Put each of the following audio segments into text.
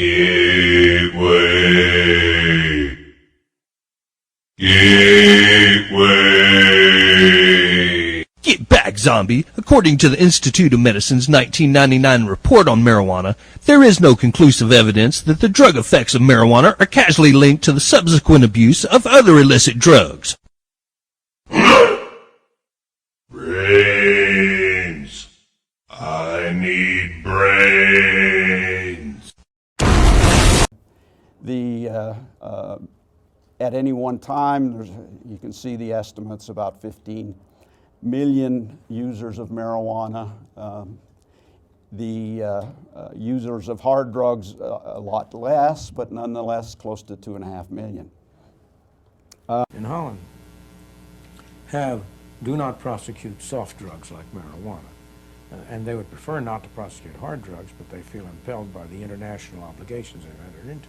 Gateway. Gateway. Get back, zombie. According to the Institute of Medicine's 1999 report on marijuana, there is no conclusive evidence that the drug effects of marijuana are causally linked to the subsequent abuse of other illicit drugs. Brains. I need brains. At any one time, you can see the estimates, about 15 million users of marijuana. Users of hard drugs, a lot less, but nonetheless close to 2.5 million. In Holland do not prosecute soft drugs like marijuana. And they would prefer not to prosecute hard drugs, but they feel impelled by the international obligations they've entered into.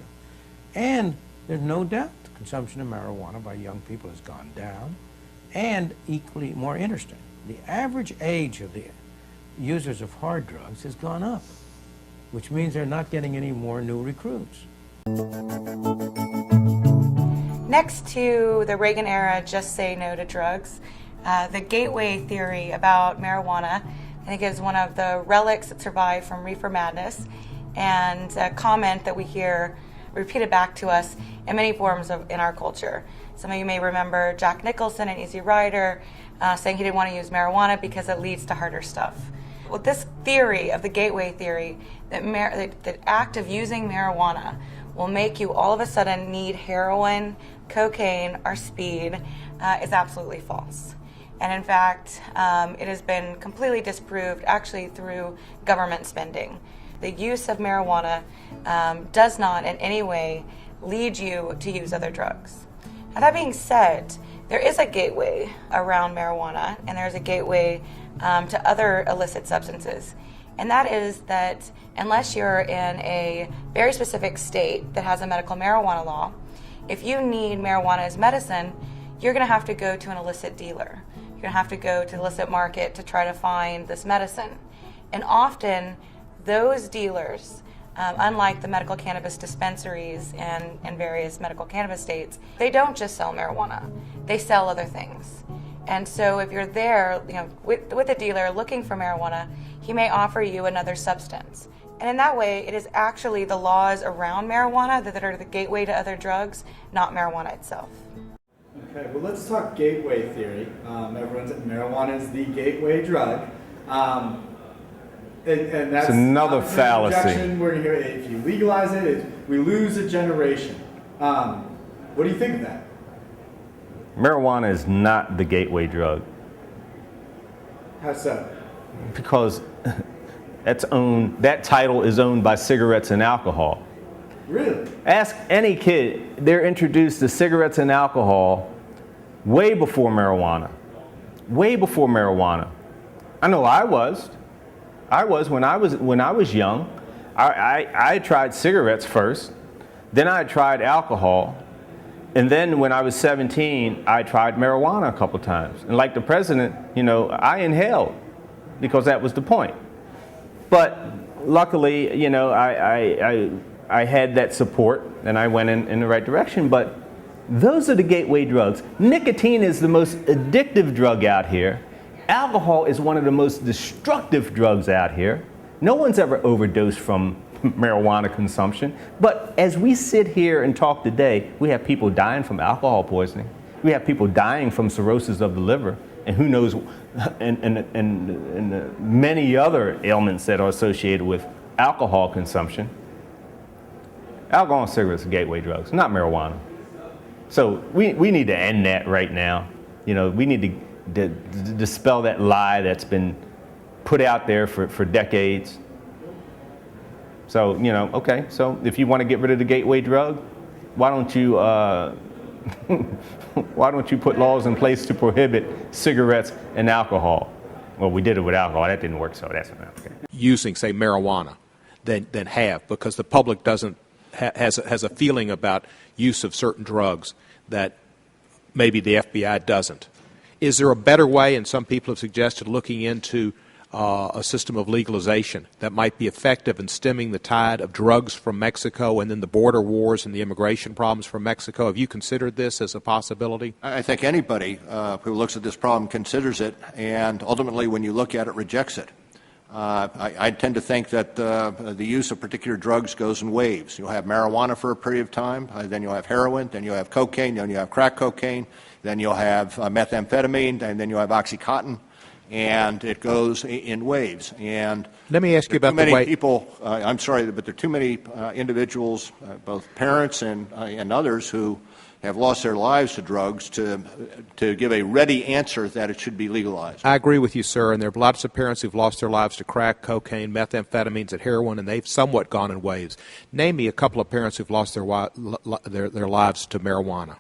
And there's no doubt the consumption of marijuana by young people has gone down. And equally more interesting, the average age of the users of hard drugs has gone up, which means they're not getting any more new recruits. Next to the Reagan era Just Say No to Drugs, the gateway theory about marijuana, I think, is one of the relics that survived from reefer madness, and a comment that we hear repeated back to us in many forms in our culture. Some of you may remember Jack Nicholson and Easy Rider saying he didn't want to use marijuana because it leads to harder stuff. Well, this theory of the gateway theory, that the act of using marijuana will make you all of a sudden need heroin, cocaine, or speed, is absolutely false. And in fact, it has been completely disproved actually through government spending. The use of marijuana does not in any way lead you to use other drugs. Now, that being said, there is a gateway around marijuana, and there's a gateway to other illicit substances. And that is that unless you're in a very specific state that has a medical marijuana law, if you need marijuana as medicine, you're going to have to go to an illicit dealer. You're going to have to go to the illicit market to try to find this medicine. And often, those dealers, unlike the medical cannabis dispensaries and various medical cannabis states, they don't just sell marijuana. They sell other things. And so if you're there, with a dealer looking for marijuana, he may offer you another substance. And in that way, it is actually the laws around marijuana that are the gateway to other drugs, not marijuana itself. Okay, well, let's talk gateway theory. Everyone's marijuana is the gateway drug. And that's it's another fallacy. We're gonna hear if you legalize it, we lose a generation. What do you think of that? Marijuana is not the gateway drug. How so? Because that title is owned by cigarettes and alcohol. Really? Ask any kid, they're introduced to cigarettes and alcohol way before marijuana. Way before marijuana. I know I was when I was young. I tried cigarettes first, then I tried alcohol, and then when I was 17, I tried marijuana a couple times. And like the president, I inhaled because that was the point. But luckily, I had that support and I went in the right direction. But those are the gateway drugs. Nicotine is the most addictive drug out here. Alcohol is one of the most destructive drugs out here. No one's ever overdosed from marijuana consumption. But as we sit here and talk today, we have people dying from alcohol poisoning. We have people dying from cirrhosis of the liver, and who knows, and many other ailments that are associated with alcohol consumption. Alcohol and cigarettes are gateway drugs, not marijuana. So we need to end that right now. We need to dispel that lie that's been put out there for decades. So, okay, so if you want to get rid of the gateway drug, why don't you put laws in place to prohibit cigarettes and alcohol? Well, we did it with alcohol. That didn't work, so that's not okay. Using, say, marijuana than have, because the public has a feeling about use of certain drugs that maybe the FBI doesn't. Is there a better way, and some people have suggested looking into a system of legalization that might be effective in stemming the tide of drugs from Mexico and then the border wars and the immigration problems from Mexico? Have you considered this as a possibility? I think anybody who looks at this problem considers it, and ultimately, when you look at it, rejects it. I tend to think that the use of particular drugs goes in waves. You'll have marijuana for a period of time, then you'll have heroin, then you'll have cocaine, then you'll have crack cocaine, then you'll have methamphetamine, and then you'll have OxyContin, and it goes in waves. And let me ask you about the way people. I'm sorry, but there are too many individuals, both parents and others, who have lost their lives to drugs to give a ready answer that it should be legalized. I agree with you, sir, and there are lots of parents who've lost their lives to crack, cocaine, methamphetamines, and heroin, and they've somewhat gone in waves. Name me a couple of parents who've lost their lives to marijuana.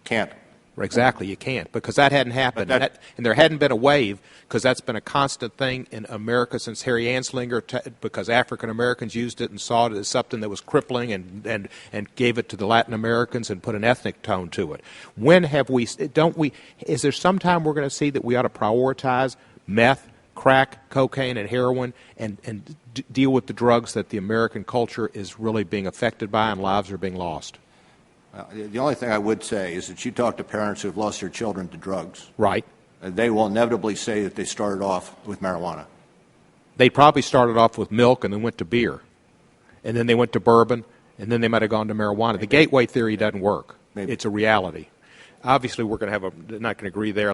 Can't. Exactly, you can't, because that hadn't happened, and there hadn't been a wave, because that's been a constant thing in America since Harry Anslinger, because African Americans used it and saw it as something that was crippling, and gave it to the Latin Americans and put an ethnic tone to it. When have we? Don't we? Is there some time we're going to see that we ought to prioritize meth, crack, cocaine, and heroin, and deal with the drugs that the American culture is really being affected by and lives are being lost? The only thing I would say is that you talk to parents who have lost their children to drugs. Right. They will inevitably say that they started off with marijuana. They probably started off with milk and then went to beer. And then they went to bourbon, and then they might have gone to marijuana. The gateway theory doesn't work. Maybe. It's a reality. Obviously, we're going to have not going to agree there.